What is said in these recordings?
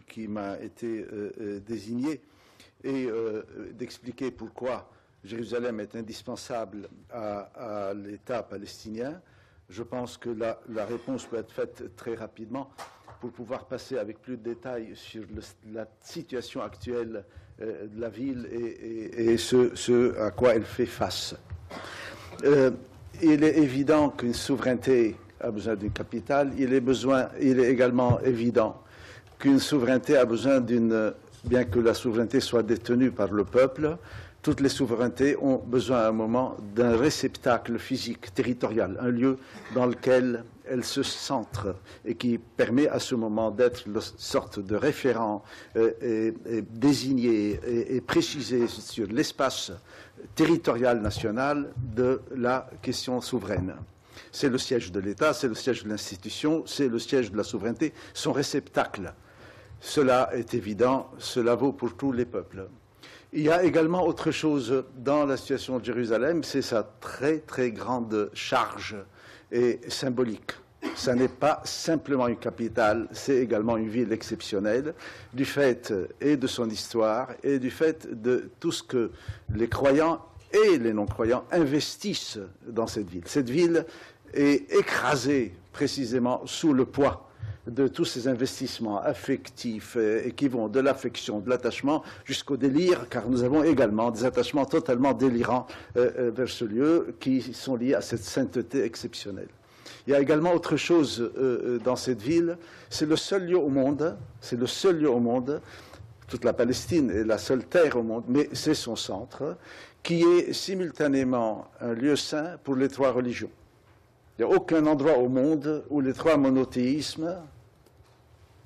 Qui m'a été désigné et d'expliquer pourquoi Jérusalem est indispensable à l'État palestinien. Je pense que la réponse peut être faite très rapidement pour pouvoir passer avec plus de détails sur la situation actuelle de la ville et ce à quoi elle fait face. Il est évident qu'une souveraineté a besoin d'une capitale. Il est également évident qu'une souveraineté a besoin bien que la souveraineté soit détenue par le peuple, toutes les souverainetés ont besoin à un moment d'un réceptacle physique, territorial, un lieu dans lequel elles se centrent et qui permet à ce moment d'être une sorte de référent désigné et précisé sur l'espace territorial national de la question souveraine. C'est le siège de l'État, c'est le siège de l'institution, c'est le siège de la souveraineté, son réceptacle. Cela est évident, cela vaut pour tous les peuples. Il y a également autre chose dans la situation de Jérusalem, c'est sa très très grande charge et symbolique. Ce n'est pas simplement une capitale, c'est également une ville exceptionnelle, du fait et de son histoire et du fait de tout ce que les croyants et les non-croyants investissent dans cette ville. Cette ville est écrasée précisément sous le poids de tous ces investissements affectifs et qui vont de l'affection, de l'attachement jusqu'au délire, car nous avons également des attachements totalement délirants vers ce lieu qui sont liés à cette sainteté exceptionnelle. Il y a également autre chose dans cette ville, c'est le seul lieu au monde, toute la Palestine est la seule terre au monde, mais c'est son centre, qui est simultanément un lieu saint pour les trois religions. Il n'y a aucun endroit au monde où les trois monothéismes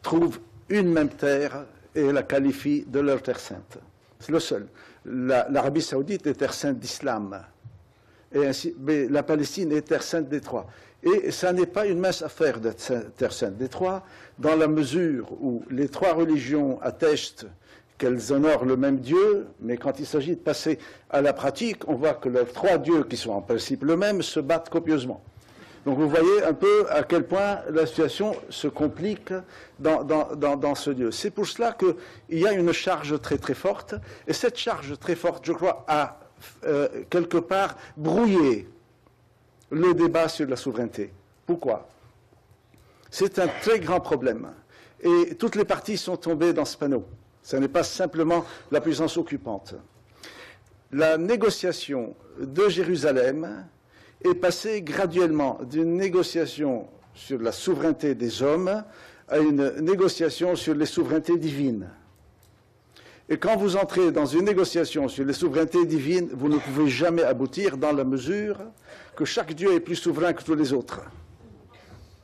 trouvent une même terre et la qualifient de leur terre sainte. C'est le seul. L'Arabie saoudite est terre sainte d'islam, mais la Palestine est terre sainte des trois. Et ça n'est pas une mince affaire d'être terre sainte des trois, dans la mesure où les trois religions attestent qu'elles honorent le même Dieu, mais quand il s'agit de passer à la pratique, on voit que leurs trois dieux, qui sont en principe le même, se battent copieusement. Donc vous voyez un peu à quel point la situation se complique dans ce lieu. C'est pour cela qu'il y a une charge très très forte, et cette charge très forte, je crois, a quelque part brouillé le débat sur la souveraineté. Pourquoi? C'est un très grand problème, et toutes les parties sont tombées dans ce panneau. Ce n'est pas simplement la puissance occupante. La négociation de Jérusalem est passée graduellement d'une négociation sur la souveraineté des hommes à une négociation sur les souverainetés divines. Et quand vous entrez dans une négociation sur les souverainetés divines, vous ne pouvez jamais aboutir dans la mesure que chaque Dieu est plus souverain que tous les autres.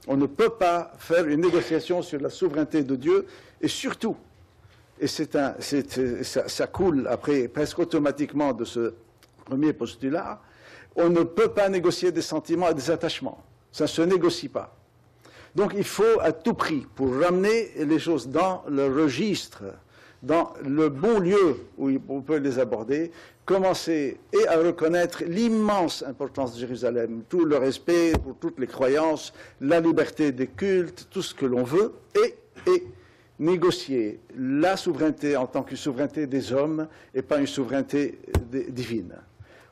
On ne peut pas faire une négociation sur la souveraineté de Dieu, et surtout, et ça coule après presque automatiquement de ce premier postulat, on ne peut pas négocier des sentiments et des attachements. Ça ne se négocie pas. Donc il faut à tout prix, pour ramener les choses dans le registre, dans le bon lieu où on peut les aborder, commencer et à reconnaître l'immense importance de Jérusalem, tout le respect pour toutes les croyances, la liberté des cultes, tout ce que l'on veut, et négocier la souveraineté en tant que souveraineté des hommes et pas une souveraineté divine.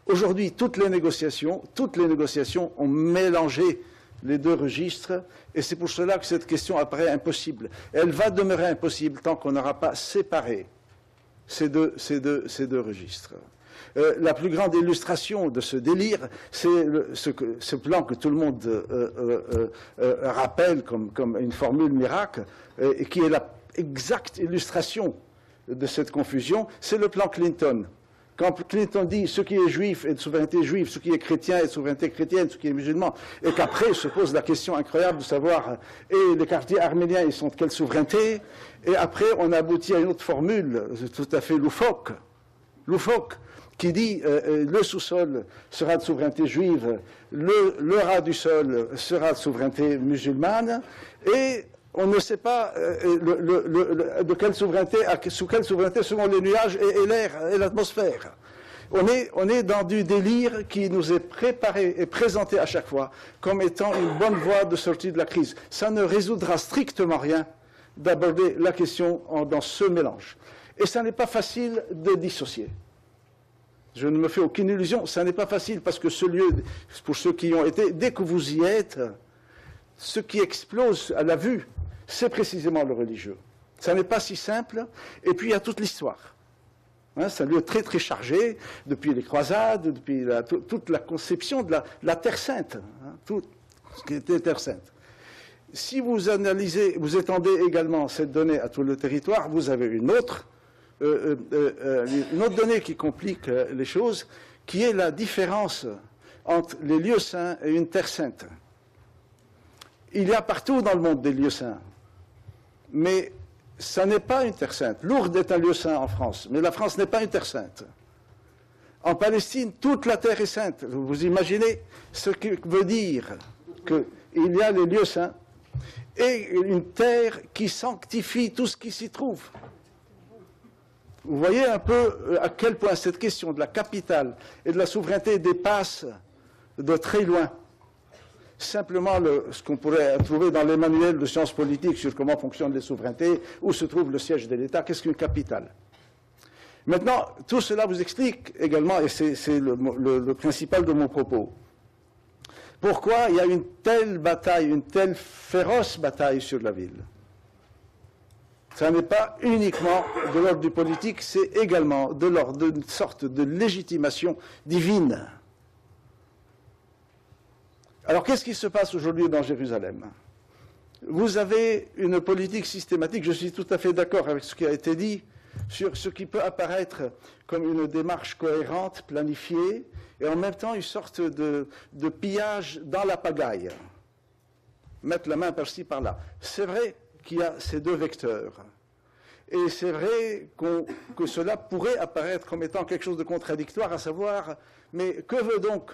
Aujourd'hui, toutes les négociations ont mélangé les deux registres, et c'est pour cela que cette question apparaît impossible. Elle va demeurer impossible tant qu'on n'aura pas séparé ces deux registres. La plus grande illustration de ce délire, c'est ce plan que tout le monde rappelle comme une formule miracle, et qui est la exacte illustration de cette confusion, c'est le plan Clinton. Quand Clinton dit ce qui est juif est de souveraineté juive, ce qui est chrétien est de souveraineté chrétienne, ce qui est musulman, et qu'après se pose la question incroyable de savoir, et les quartiers arméniens, ils sont de quelle souveraineté, et après on aboutit à une autre formule tout à fait loufoque, qui dit le sous-sol sera de souveraineté juive, le ras du sol sera de souveraineté musulmane, et on ne sait pas de quelle souveraineté, sous quelle souveraineté selon les nuages et l'air et l'atmosphère. On est dans du délire qui nous est préparé et présenté à chaque fois comme étant une bonne voie de sortie de la crise. Ça ne résoudra strictement rien d'aborder la question dans ce mélange. Et ça n'est pas facile de dissocier. Je ne me fais aucune illusion, ça n'est pas facile parce que ce lieu, pour ceux qui y ont été, dès que vous y êtes, ce qui explose à la vue, c'est précisément le religieux. Ça n'est pas si simple, et puis il y a toute l'histoire. C'est un lieu très très chargé, depuis les croisades, depuis toute la conception de la Terre Sainte, tout ce qui était Terre Sainte. Si vous analysez, vous étendez également cette donnée à tout le territoire, vous avez une autre donnée qui complique les choses, qui est la différence entre les lieux saints et une Terre Sainte. Il y a partout dans le monde des lieux saints, mais ça n'est pas une terre sainte. Lourdes est un lieu saint en France, mais la France n'est pas une terre sainte. En Palestine, toute la terre est sainte. Vous imaginez ce que veut dire qu'il y a les lieux saints et une terre qui sanctifie tout ce qui s'y trouve. Vous voyez un peu à quel point cette question de la capitale et de la souveraineté dépasse de très loin simplement ce qu'on pourrait trouver dans les manuels de sciences politiques sur comment fonctionnent les souverainetés, où se trouve le siège de l'État, qu'est-ce qu'une capitale. Maintenant, tout cela vous explique également, et c'est le principal de mon propos, pourquoi il y a une telle bataille, une telle féroce bataille sur la ville. Ça n'est pas uniquement de l'ordre du politique, c'est également de l'ordre d'une sorte de légitimation divine. Alors, qu'est-ce qui se passe aujourd'hui dans Jérusalem? Vous avez une politique systématique, je suis tout à fait d'accord avec ce qui a été dit, sur ce qui peut apparaître comme une démarche cohérente, planifiée, et en même temps une sorte de pillage dans la pagaille. Mettre la main par-ci, par-là. C'est vrai qu'il y a ces deux vecteurs. Et c'est vrai que cela pourrait apparaître comme étant quelque chose de contradictoire, à savoir, mais que veut donc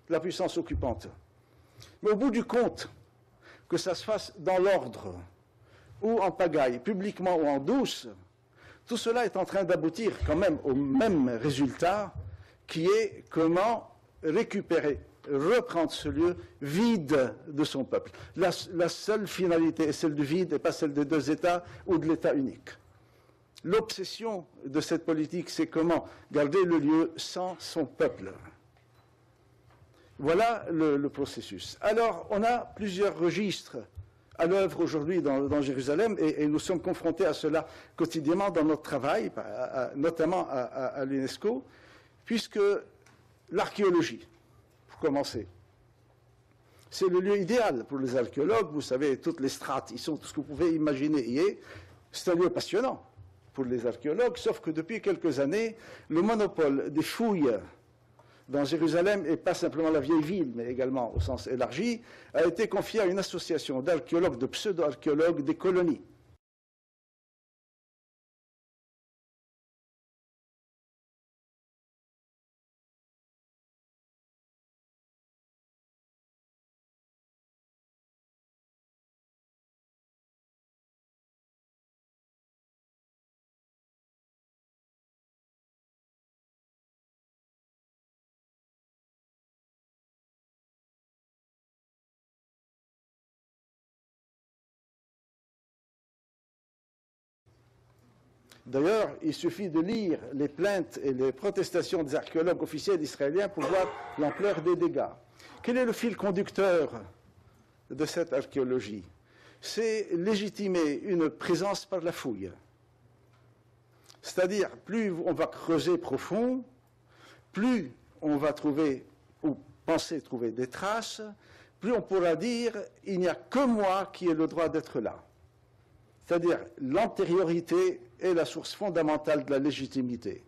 la puissance occupante? Mais au bout du compte, que ça se fasse dans l'ordre, ou en pagaille, publiquement ou en douce, tout cela est en train d'aboutir quand même au même résultat, qui est comment récupérer, reprendre ce lieu vide de son peuple. La seule finalité est celle du vide et pas celle des deux États ou de l'État unique. L'obsession de cette politique, c'est comment garder le lieu sans son peuple. Voilà le processus. Alors, on a plusieurs registres à l'œuvre aujourd'hui dans Jérusalem, et nous sommes confrontés à cela quotidiennement dans notre travail, notamment à l'UNESCO, puisque l'archéologie, pour commencer, c'est le lieu idéal pour les archéologues. Vous savez, toutes les strates, ils sont tout ce que vous pouvez imaginer y est. C'est un lieu passionnant pour les archéologues, sauf que depuis quelques années, le monopole des fouilles dans Jérusalem, et pas simplement la vieille ville, mais également au sens élargi, a été confié à une association d'archéologues, de pseudo-archéologues des colonies. D'ailleurs, il suffit de lire les plaintes et les protestations des archéologues officiels israéliens pour voir l'ampleur des dégâts. Quel est le fil conducteur de cette archéologie? C'est légitimer une présence par la fouille. C'est-à-dire, plus on va creuser profond, plus on va trouver ou penser trouver des traces, plus on pourra dire il n'y a que moi qui ai le droit d'être là. C'est-à-dire l'antériorité est la source fondamentale de la légitimité.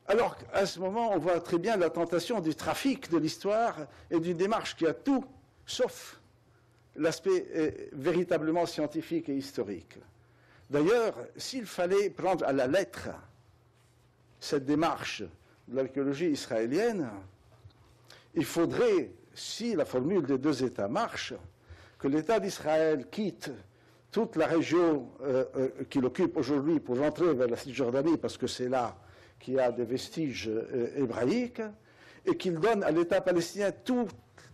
Alors qu'à ce moment, on voit très bien la tentation du trafic de l'histoire et d'une démarche qui a tout, sauf l'aspect véritablement scientifique et historique. D'ailleurs, s'il fallait prendre à la lettre cette démarche de l'archéologie israélienne, il faudrait, si la formule des deux États marche, que l'État d'Israël quitte toute la région qu'il occupe aujourd'hui pour rentrer vers la Cisjordanie, parce que c'est là qu'il y a des vestiges hébraïques, et qu'il donne à l'État palestinien tout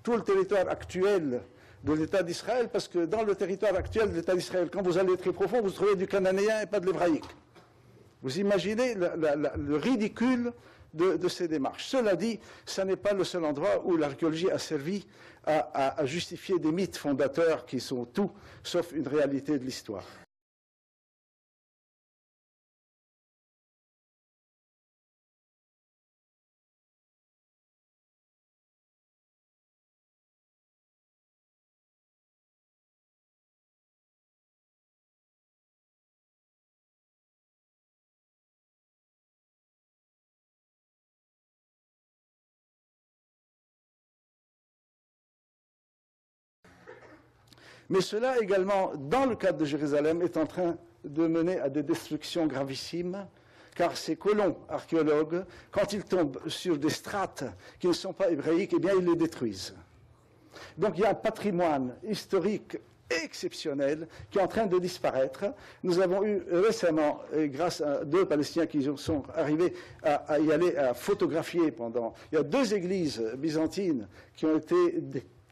le territoire actuel de l'État d'Israël, parce que dans le territoire actuel de l'État d'Israël, quand vous allez très profond, vous trouvez du cananéen et pas de l'hébraïque. Vous imaginez le ridicule de ces démarches. Cela dit, ce n'est pas le seul endroit où l'archéologie a servi à justifier des mythes fondateurs qui sont tout sauf une réalité de l'histoire. Mais cela également, dans le cadre de Jérusalem, est en train de mener à des destructions gravissimes, car ces colons archéologues, quand ils tombent sur des strates qui ne sont pas hébraïques, eh bien ils les détruisent. Donc il y a un patrimoine historique exceptionnel qui est en train de disparaître. Nous avons eu récemment, grâce à deux Palestiniens qui sont arrivés à y aller, à photographier pendant... Il y a deux églises byzantines qui ont été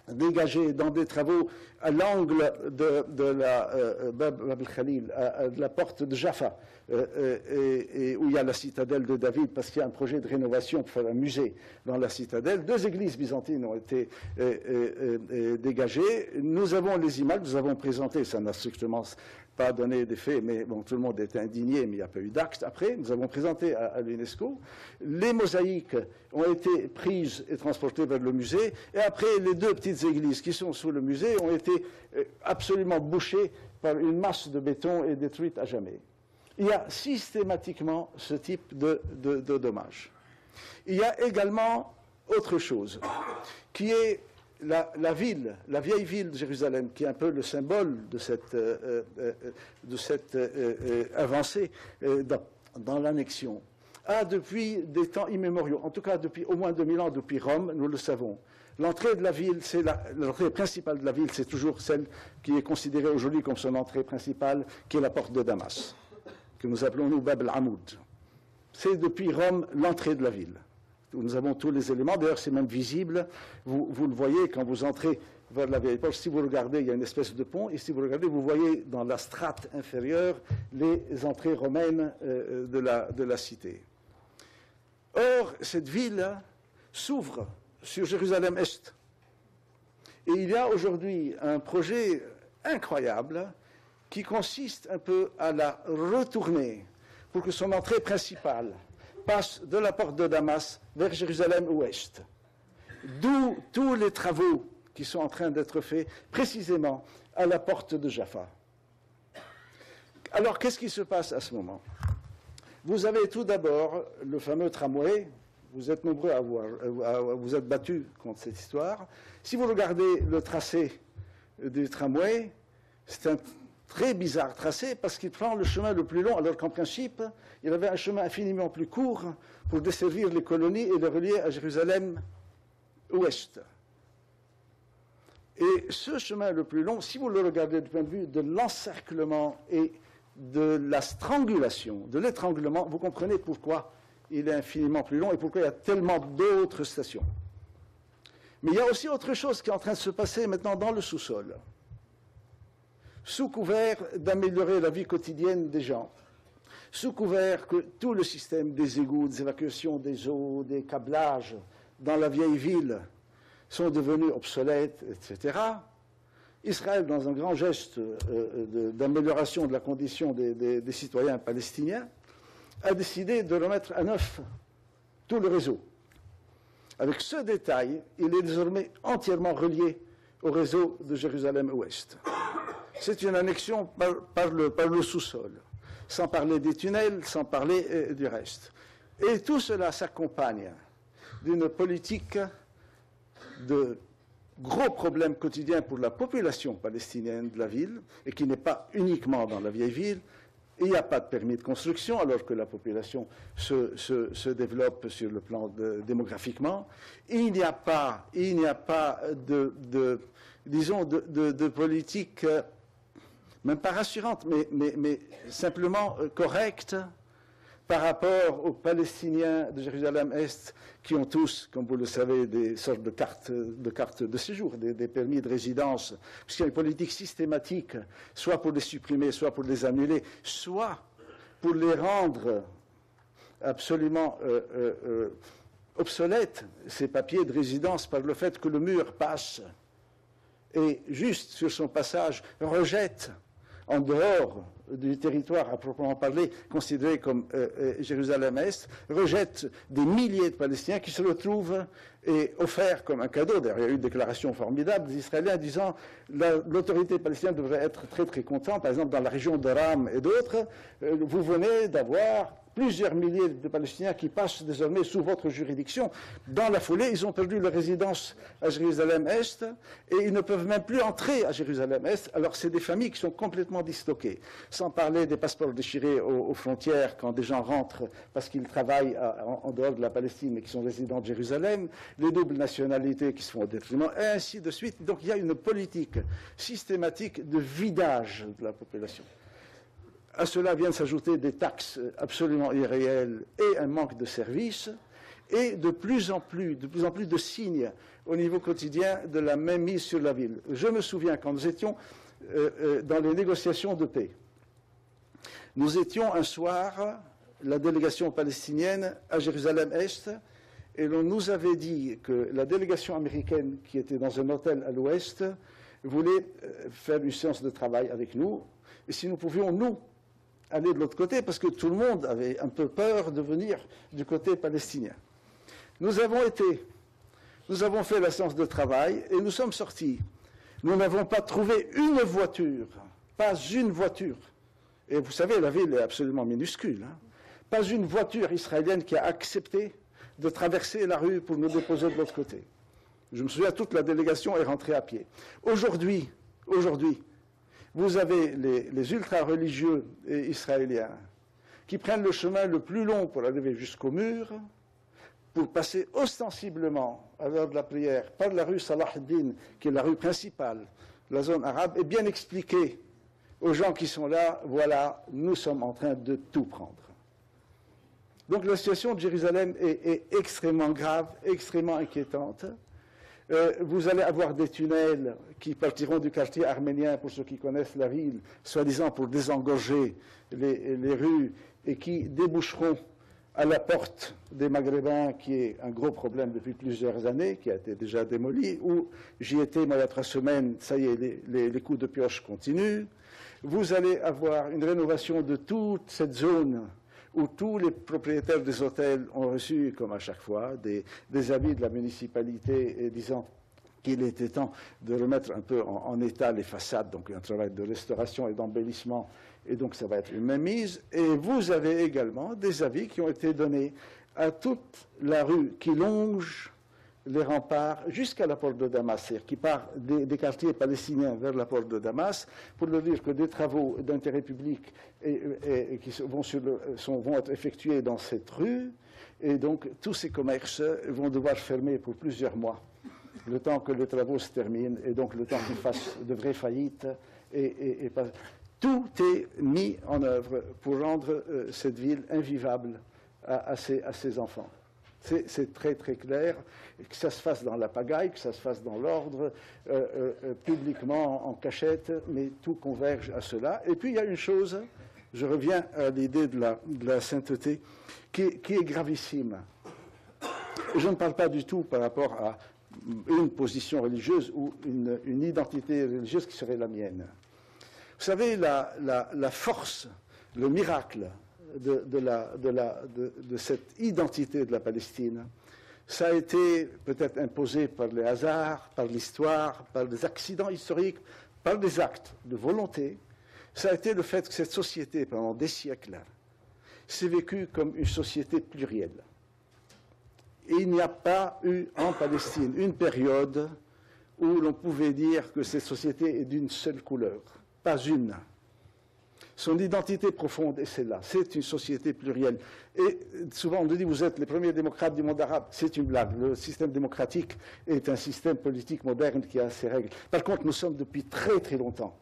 dégagées dans des travaux à l'angle de la Bab al-Khalil, de la porte de Jaffa, et où il y a la citadelle de David, parce qu'il y a un projet de rénovation pour faire un musée dans la citadelle. Deux églises byzantines ont été dégagées. Nous avons les images, nous avons présenté, ça n'a strictement pas donné d'effet, mais bon, tout le monde était indigné, mais il n'y a pas eu d'acte. Après, nous avons présenté à l'UNESCO. Les mosaïques ont été prises et transportées vers le musée, et après, les deux petites églises qui sont sous le musée ont été absolument bouchées par une masse de béton et détruites à jamais. Il y a systématiquement ce type de dommages. Il y a également autre chose, qui est la ville, la vieille ville de Jérusalem, qui est un peu le symbole de cette avancée dans l'annexion, a depuis des temps immémoriaux, en tout cas depuis au moins 2000 ans, depuis Rome, nous le savons. L'entrée de la ville, l'entrée principale de la ville, c'est toujours celle qui est considérée aujourd'hui comme son entrée principale, qui est la porte de Damas, que nous appelons nous Bab al-Amoud. C'est depuis Rome l'entrée de la ville. Nous avons tous les éléments, d'ailleurs c'est même visible, vous le voyez quand vous entrez vers la vieille porte, si vous regardez, il y a une espèce de pont, et si vous regardez, vous voyez dans la strate inférieure les entrées romaines de la cité. Or, cette ville s'ouvre sur Jérusalem-Est. Et il y a aujourd'hui un projet incroyable qui consiste un peu à la retourner pour que son entrée principale passe de la porte de Damas vers Jérusalem-Ouest. D'où tous les travaux qui sont en train d'être faits précisément à la porte de Jaffa. Alors, qu'est-ce qui se passe à ce moment? Vous avez tout d'abord le fameux tramway. Vous êtes nombreux à vous êtes battus contre cette histoire. Si vous regardez le tracé du tramway, c'est un très bizarre tracé parce qu'il prend le chemin le plus long, alors qu'en principe, il avait un chemin infiniment plus court pour desservir les colonies et les relier à Jérusalem-Ouest. Et ce chemin le plus long, si vous le regardez du point de vue de l'encerclement et de la strangulation, de l'étranglement, vous comprenez pourquoi il est infiniment plus long et pourquoi il y a tellement d'autres stations. Mais il y a aussi autre chose qui est en train de se passer maintenant dans le sous-sol. Sous couvert d'améliorer la vie quotidienne des gens, sous couvert que tout le système des égouts, des évacuations des eaux, des câblages dans la vieille ville sont devenus obsolètes, etc., Israël, dans un grand geste d'amélioration de la condition des citoyens palestiniens, a décidé de remettre à neuf tout le réseau. Avec ce détail, il est désormais entièrement relié au réseau de Jérusalem-Ouest. C'est une annexion par le sous-sol, sans parler des tunnels, sans parler du reste. Et tout cela s'accompagne d'une politique de gros problèmes quotidiens pour la population palestinienne de la ville, et qui n'est pas uniquement dans la vieille ville. Il n'y a pas de permis de construction, alors que la population se développe sur le plan démographiquement. Il n'y a pas de politique, même pas rassurante, mais simplement correcte, par rapport aux Palestiniens de Jérusalem-Est, qui ont tous, comme vous le savez, des sortes de cartes de séjour, des permis de résidence, parce qu'il y a une politique systématique, soit pour les supprimer, soit pour les annuler, soit pour les rendre absolument obsolètes, ces papiers de résidence, par le fait que le mur passe et, juste sur son passage, rejette en dehors du territoire à proprement parler, considéré comme Jérusalem-Est, rejette des milliers de Palestiniens qui se retrouvent offerts comme un cadeau. D'ailleurs, il y a eu une déclaration formidable des Israéliens disant l'autorité palestinienne devrait être très très contente. Par exemple, dans la région de Ram et d'autres, vous venez d'avoir plusieurs milliers de Palestiniens qui passent désormais sous votre juridiction. Dans la foulée, ils ont perdu leur résidence à Jérusalem-Est et ils ne peuvent même plus entrer à Jérusalem-Est. Alors, c'est des familles qui sont complètement disloquées. Sans parler des passeports déchirés aux frontières quand des gens rentrent parce qu'ils travaillent en dehors de la Palestine mais qui sont résidents de Jérusalem, les doubles nationalités qui se font au détriment, et ainsi de suite. Donc, il y a une politique systématique de vidage de la population. À cela viennent s'ajouter des taxes absolument irréelles et un manque de services, et de plus en plus de signes au niveau quotidien de la mainmise sur la ville. Je me souviens quand nous étions dans les négociations de paix, nous étions un soir, la délégation palestinienne à Jérusalem-Est, et l'on nous avait dit que la délégation américaine qui était dans un hôtel à l'ouest voulait faire une séance de travail avec nous, et si nous pouvions, nous, aller de l'autre côté, parce que tout le monde avait un peu peur de venir du côté palestinien. Nous avons fait la séance de travail et nous sommes sortis. Nous n'avons pas trouvé une voiture, pas une voiture. Et vous savez, la ville est absolument minuscule. Hein. Pas une voiture israélienne qui a accepté de traverser la rue pour nous déposer de l'autre côté. Je me souviens, toute la délégation est rentrée à pied. Aujourd'hui, vous avez les ultra-religieux israéliens qui prennent le chemin le plus long pour arriver jusqu'au mur, pour passer ostensiblement à l'heure de la prière par la rue Salah ad-Din, qui est la rue principale de la zone arabe, et bien expliquer aux gens qui sont là, voilà, nous sommes en train de tout prendre. Donc la situation de Jérusalem est extrêmement grave, extrêmement inquiétante. Vous allez avoir des tunnels qui partiront du quartier arménien, pour ceux qui connaissent la ville, soi-disant pour désengorger les rues, et qui déboucheront à la porte des Maghrébins, qui est un gros problème depuis plusieurs années, qui a été déjà démoli, où j'y étais, moi, il y a 3 semaines, ça y est, les coups de pioche continuent. Vous allez avoir une rénovation de toute cette zone où tous les propriétaires des hôtels ont reçu, comme à chaque fois, des avis de la municipalité disant qu'il était temps de remettre un peu en état les façades, donc un travail de restauration et d'embellissement, et donc ça va être une mainmise. Et vous avez également des avis qui ont été donnés à toute la rue qui longe les remparts jusqu'à la porte de Damas, c'est-à-dire qui part des quartiers palestiniens vers la porte de Damas, pour leur dire que des travaux d'intérêt public qui vont être effectués dans cette rue, et donc tous ces commerces vont devoir fermer pour plusieurs mois, le temps que les travaux se terminent, et donc le temps qu'ils fassent de vraies faillites. Tout est mis en œuvre pour rendre cette ville invivable à ses enfants. C'est très très clair, que ça se fasse dans la pagaille, que ça se fasse dans l'ordre, publiquement, en cachette, mais tout converge à cela. Et puis il y a une chose, je reviens à l'idée de la sainteté, qui est gravissime. Je ne parle pas du tout par rapport à une position religieuse ou une identité religieuse qui serait la mienne. Vous savez, la force, le miracle de cette identité de la Palestine, ça a été peut-être imposé par les hasards, par l'histoire, par des accidents historiques, par des actes de volonté. Ça a été le fait que cette société, pendant des siècles, s'est vécue comme une société plurielle. Et il n'y a pas eu en Palestine une période où l'on pouvait dire que cette société est d'une seule couleur, pas une. Son identité profonde est celle-là, c'est une société plurielle. Et souvent on nous dit, vous êtes les premiers démocrates du monde arabe, c'est une blague. Le système démocratique est un système politique moderne qui a ses règles. Par contre, nous sommes depuis très très longtemps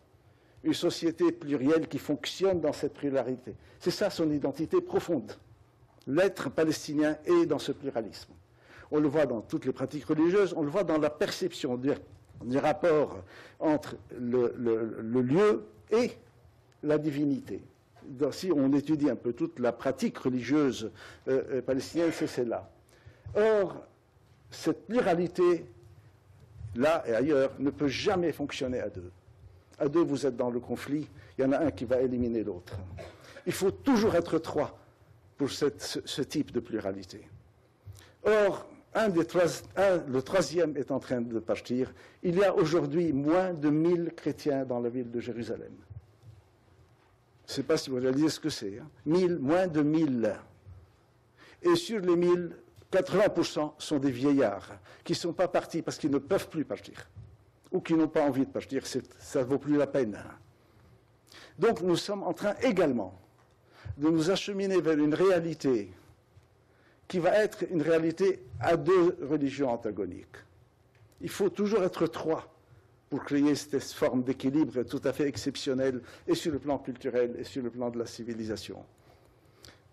une société plurielle qui fonctionne dans cette pluralité. C'est ça son identité profonde. L'être palestinien est dans ce pluralisme. On le voit dans toutes les pratiques religieuses, on le voit dans la perception du rapport entre le lieu et la divinité. Si on étudie un peu toute la pratique religieuse palestinienne, c'est celle-là. Or, cette pluralité, là et ailleurs, ne peut jamais fonctionner à deux. À deux, vous êtes dans le conflit, il y en a un qui va éliminer l'autre. Il faut toujours être trois pour ce type de pluralité. Or, le troisième est en train de partir. Il y a aujourd'hui moins de 1000 chrétiens dans la ville de Jérusalem. Je ne sais pas si vous réalisez ce que c'est. Moins de 1000. Et sur les 1000, 80% sont des vieillards qui ne sont pas partis parce qu'ils ne peuvent plus partir ou qui n'ont pas envie de partir. Ça ne vaut plus la peine. Donc nous sommes en train également de nous acheminer vers une réalité qui va être une réalité à deux religions antagoniques. Il faut toujours être trois pour créer cette forme d'équilibre tout à fait exceptionnelle, et sur le plan culturel et sur le plan de la civilisation.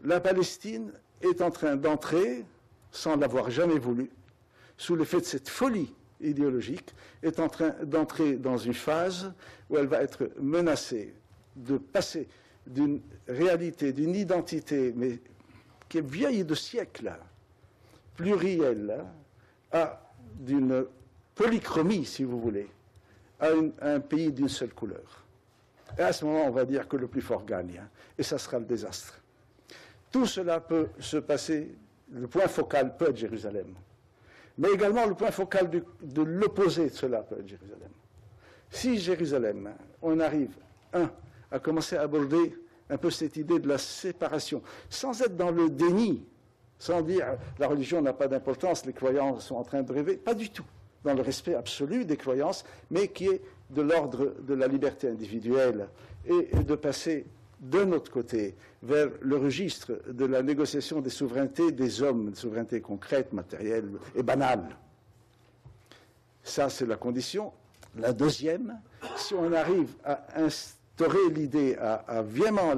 La Palestine est en train d'entrer, sans l'avoir jamais voulu, sous l'effet de cette folie idéologique, est en train d'entrer dans une phase où elle va être menacée de passer d'une réalité, d'une identité, mais qui est vieille de siècles, plurielle, à d'une polychromie, si vous voulez, à un pays d'une seule couleur. Et à ce moment, on va dire que le plus fort gagne, et ça sera le désastre. Tout cela peut se passer, le point focal peut être Jérusalem, mais également le point focal de l'opposé de cela peut être Jérusalem. Si Jérusalem, on arrive, à commencer à aborder un peu cette idée de la séparation, sans être dans le déni, sans dire la religion n'a pas d'importance, les croyants sont en train de rêver, pas du tout, dans le respect absolu des croyances, mais qui est de l'ordre de la liberté individuelle, et de passer de notre côté vers le registre de la négociation des souverainetés des hommes, une souveraineté concrète, matérielle et banale. Ça, c'est la condition. La deuxième, si on arrive à instaurer l'idée, à vraiment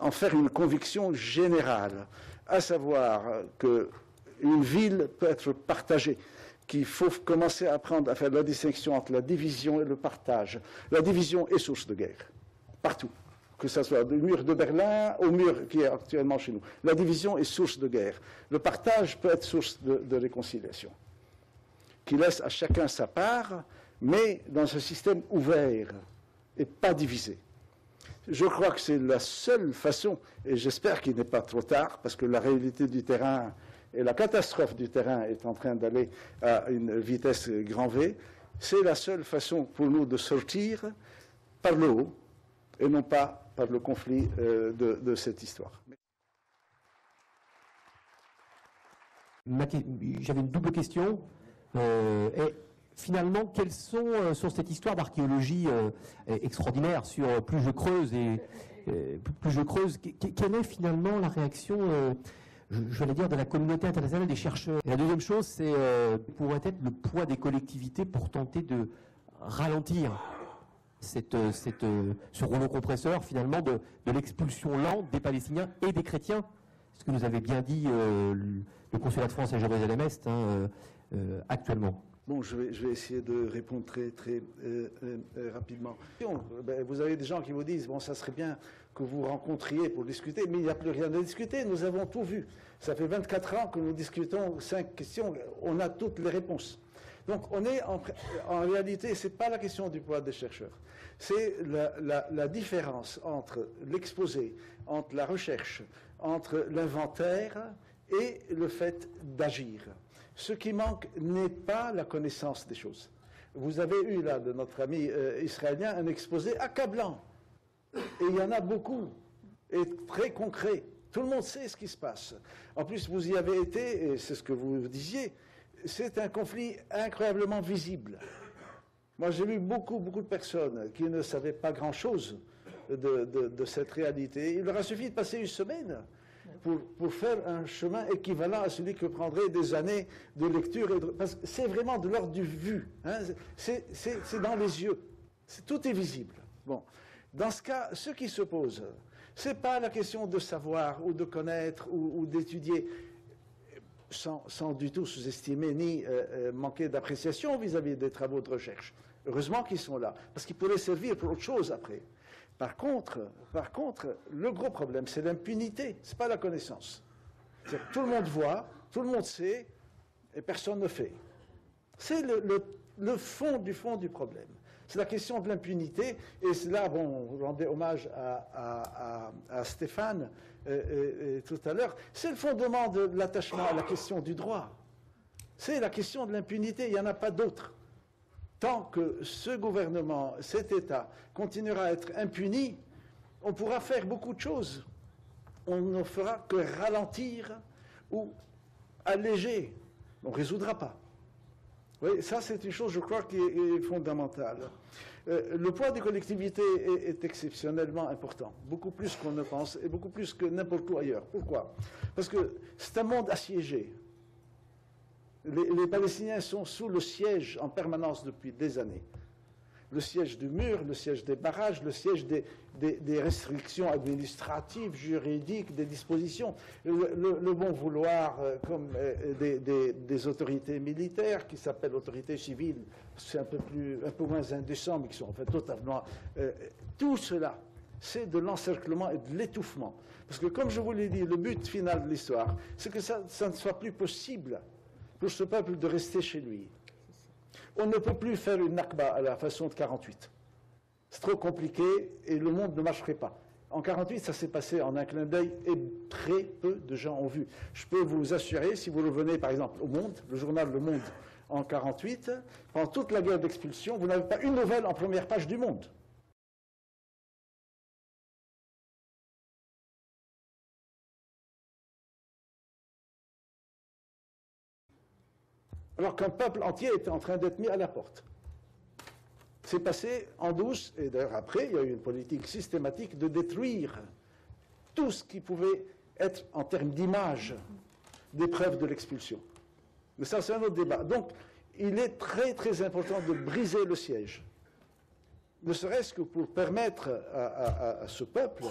en faire une conviction générale, à savoir qu'une ville peut être partagée, qu'il faut commencer à apprendre à faire la distinction entre la division et le partage. La division est source de guerre, partout, que ce soit du mur de Berlin au mur qui est actuellement chez nous. La division est source de guerre. Le partage peut être source de réconciliation, qui laisse à chacun sa part, mais dans un système ouvert et pas divisé. Je crois que c'est la seule façon, et j'espère qu'il n'est pas trop tard, parce que la réalité du terrain et la catastrophe du terrain est en train d'aller à une vitesse grand V, c'est la seule façon pour nous de sortir par le haut et non pas par le conflit de cette histoire. J'avais une double question. Et finalement, quelles sont sur cette histoire d'archéologie extraordinaire, sur plus je creuse, quelle est finalement la réaction je vais dire, de la communauté internationale des chercheurs. Et la deuxième chose, c'est pourrait être le poids des collectivités pour tenter de ralentir ce rouleau compresseur, finalement, de l'expulsion lente des Palestiniens et des chrétiens. Ce que nous avait bien dit le consulat de France à Jérusalem-Est actuellement. Bon, je vais essayer de répondre très rapidement. Vous avez des gens qui vous disent, bon, ça serait bien que vous rencontriez pour discuter, mais il n'y a plus rien à discuter, nous avons tout vu. Ça fait 24 ans que nous discutons 5 questions, on a toutes les réponses. Donc on est en réalité, ce n'est pas la question du poids des chercheurs, c'est la différence entre l'exposé, entre la recherche, entre l'inventaire et le fait d'agir. Ce qui manque n'est pas la connaissance des choses. Vous avez eu là, de notre ami israélien, un exposé accablant. Et il y en a beaucoup, et très concret. Tout le monde sait ce qui se passe. En plus, vous y avez été, et c'est ce que vous disiez, c'est un conflit incroyablement visible. Moi, j'ai vu beaucoup de personnes qui ne savaient pas grand-chose de cette réalité. Il leur a suffi de passer une semaine pour faire un chemin équivalent à celui que prendraient des années de lecture. Parce que c'est vraiment de l'ordre du vu. Hein, c'est dans les yeux. Tout est visible. Bon. Dans ce cas, ce qui se pose, ce n'est pas la question de savoir ou de connaître ou d'étudier, sans du tout sous-estimer ni manquer d'appréciation vis-à-vis des travaux de recherche. Heureusement qu'ils sont là, parce qu'ils pourraient servir pour autre chose après. Par contre, le gros problème, c'est l'impunité, ce n'est pas la connaissance. Tout le monde voit, tout le monde sait, et personne ne fait. C'est le fond du problème. C'est la question de l'impunité, et c'est là, bon, vous rendez hommage à Stéphane tout à l'heure, c'est le fondement de l'attachement à la question du droit. C'est la question de l'impunité, il n'y en a pas d'autre. Tant que ce gouvernement, cet État, continuera à être impuni, on pourra faire beaucoup de choses. On ne fera que ralentir ou alléger. On ne résoudra pas. Oui, ça c'est une chose, je crois, qui est fondamentale. Le poids des collectivités est exceptionnellement important, beaucoup plus qu'on ne pense et beaucoup plus que n'importe où ailleurs. Pourquoi? Parce que c'est un monde assiégé. Les Palestiniens sont sous le siège en permanence depuis des années. Le siège du mur, le siège des barrages, le siège des restrictions administratives, juridiques, des dispositions, le bon vouloir comme des autorités militaires qui s'appellent autorités civiles, c'est un peu moins indécent, mais qui sont en fait totalement... tout cela, c'est de l'encerclement et de l'étouffement. Parce que comme je vous l'ai dit, le but final de l'histoire, c'est que ça ne soit plus possible pour ce peuple de rester chez lui. On ne peut plus faire une Nakba à la façon de 1948. C'est trop compliqué et le monde ne marcherait pas. En 1948, ça s'est passé en un clin d'œil et très peu de gens ont vu. Je peux vous assurer, si vous revenez par exemple au Monde, le journal Le Monde en 1948, pendant toute la guerre d'expulsion, vous n'avez pas une nouvelle en première page du Monde. Alors qu'un peuple entier était en train d'être mis à la porte. C'est passé en douce, et d'ailleurs après, il y a eu une politique systématique de détruire tout ce qui pouvait être, en termes d'image, des preuves de l'expulsion. Mais ça, c'est un autre débat. Donc, il est très important de briser le siège. Ne serait-ce que pour permettre à ce peuple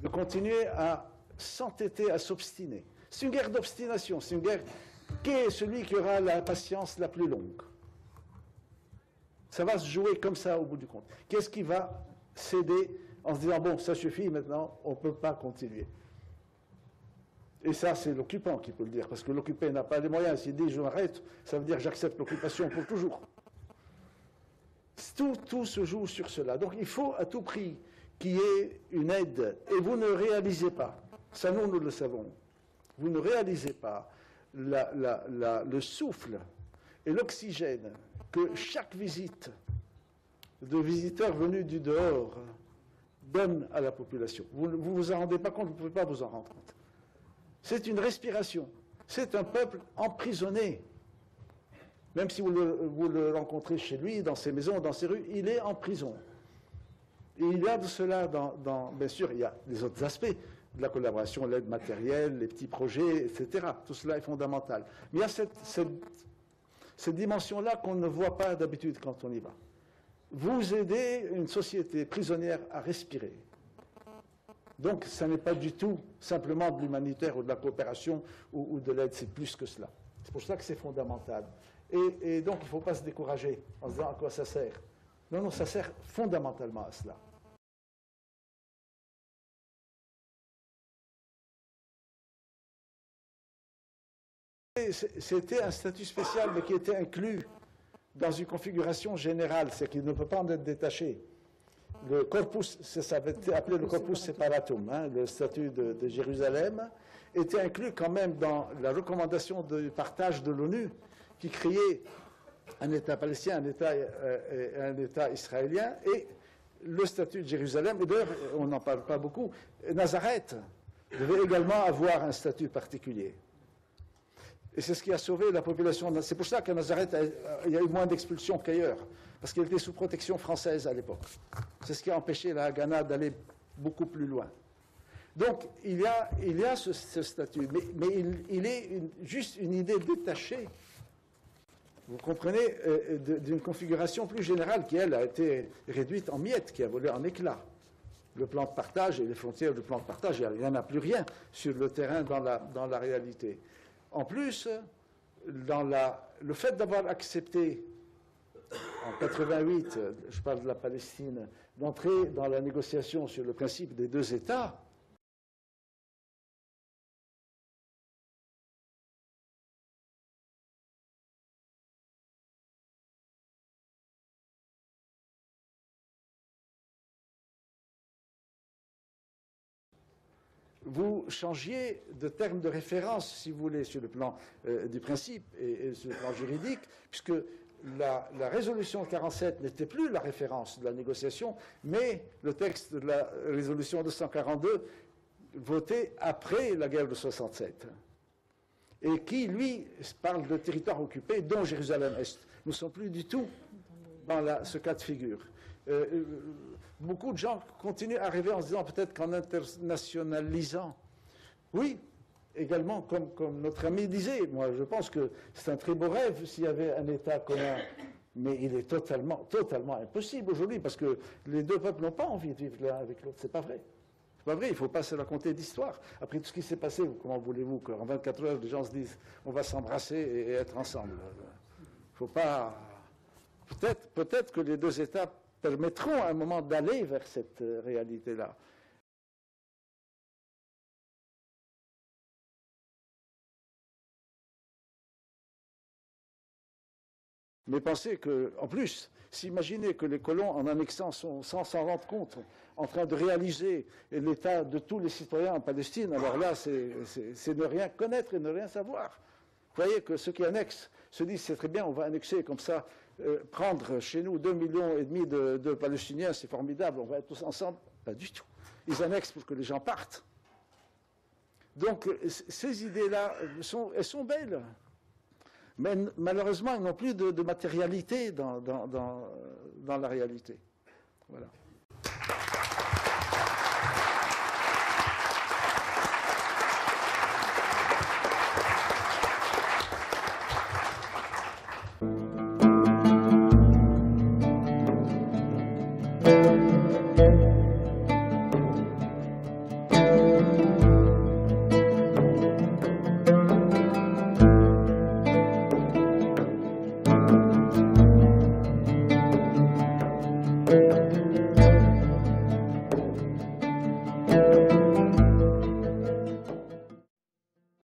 de continuer à s'entêter, à s'obstiner. C'est une guerre d'obstination, c'est une guerre... Qui est celui qui aura la patience la plus longue? Ça va se jouer comme ça au bout du compte. Qu'est-ce qui va céder en se disant, bon, ça suffit maintenant, on ne peut pas continuer? Et ça, c'est l'occupant qui peut le dire, parce que l'occupé n'a pas les moyens. S'il dit, je m'arrête, ça veut dire, j'accepte l'occupation pour toujours. Tout se joue sur cela. Donc il faut à tout prix qu'il y ait une aide. Et vous ne réalisez pas, ça nous le savons, vous ne réalisez pas le souffle et l'oxygène que chaque visite de visiteurs venus du dehors donne à la population. Vous ne vous en rendez pas compte, vous ne pouvez pas vous en rendre compte. C'est une respiration. C'est un peuple emprisonné. Même si vous le rencontrez chez lui, dans ses maisons, dans ses rues, il est en prison. Et il y a de cela bien sûr, il y a des autres aspects de la collaboration, l'aide matérielle, les petits projets, etc. Tout cela est fondamental. Mais il y a cette dimension-là qu'on ne voit pas d'habitude quand on y va. Vous aidez une société prisonnière à respirer. Donc, ça n'est pas du tout simplement de l'humanitaire ou de la coopération ou de l'aide, c'est plus que cela. C'est pour ça que c'est fondamental. Et donc, il ne faut pas se décourager en se disant à quoi ça sert. Non, ça sert fondamentalement à cela. C'était un statut spécial, mais qui était inclus dans une configuration générale, c'est qu'il ne peut pas en être détaché. Le corpus, ça avait été appelé le corpus separatum, hein, le statut de Jérusalem, était inclus quand même dans la recommandation de partage de l'ONU qui créait un État palestinien, un État israélien, et le statut de Jérusalem, et d'ailleurs, on n'en parle pas beaucoup, Nazareth devait également avoir un statut particulier. Et c'est ce qui a sauvé la population. C'est pour ça qu'à Nazareth, il y a eu moins d'expulsions qu'ailleurs, parce qu'elle était sous protection française à l'époque. C'est ce qui a empêché la Haganah d'aller beaucoup plus loin. Donc, il y a ce statut, mais il est juste une idée détachée, vous comprenez, d'une configuration plus générale qui, elle, a été réduite en miettes, qui a volé en éclats. Le plan de partage et les frontières du plan de partage, il n'y en a plus rien sur le terrain dans la réalité. En plus, le fait d'avoir accepté, en 88, je parle de la Palestine, d'entrer dans la négociation sur le principe des deux États, vous changiez de terme de référence, si vous voulez, sur le plan du principe et sur le plan juridique, puisque la résolution 47 n'était plus la référence de la négociation, mais le texte de la résolution 242 voté après la guerre de 67, et qui, lui, parle de territoire occupé, dont Jérusalem-Est. Nous ne sommes plus du tout dans ce cas de figure. Beaucoup de gens continuent à rêver en se disant peut-être qu'en internationalisant, oui, également, comme notre ami disait, moi je pense que c'est un très beau rêve s'il y avait un État commun, mais il est totalement impossible aujourd'hui, parce que les deux peuples n'ont pas envie de vivre l'un avec l'autre, c'est pas vrai. C'est pas vrai, il ne faut pas se raconter d'histoire. Après tout ce qui s'est passé, comment voulez-vous qu'en 24 heures, les gens se disent on va s'embrasser et être ensemble. Il ne faut pas... Peut-être que les deux États permettront à un moment d'aller vers cette réalité-là. Mais pensez que, en plus, s'imaginer que les colons, en annexant, sont sans s'en rendre compte, en train de réaliser l'état de tous les citoyens en Palestine, alors là, c'est ne rien connaître et ne rien savoir. Vous voyez que ceux qui annexent se disent, c'est très bien, on va annexer comme ça, prendre chez nous 2,5 millions de Palestiniens, c'est formidable, on va être tous ensemble. Pas du tout. Ils annexent pour que les gens partent. Donc, ces idées-là, elles sont belles. Mais malheureusement, elles n'ont plus de matérialité dans la réalité. Voilà.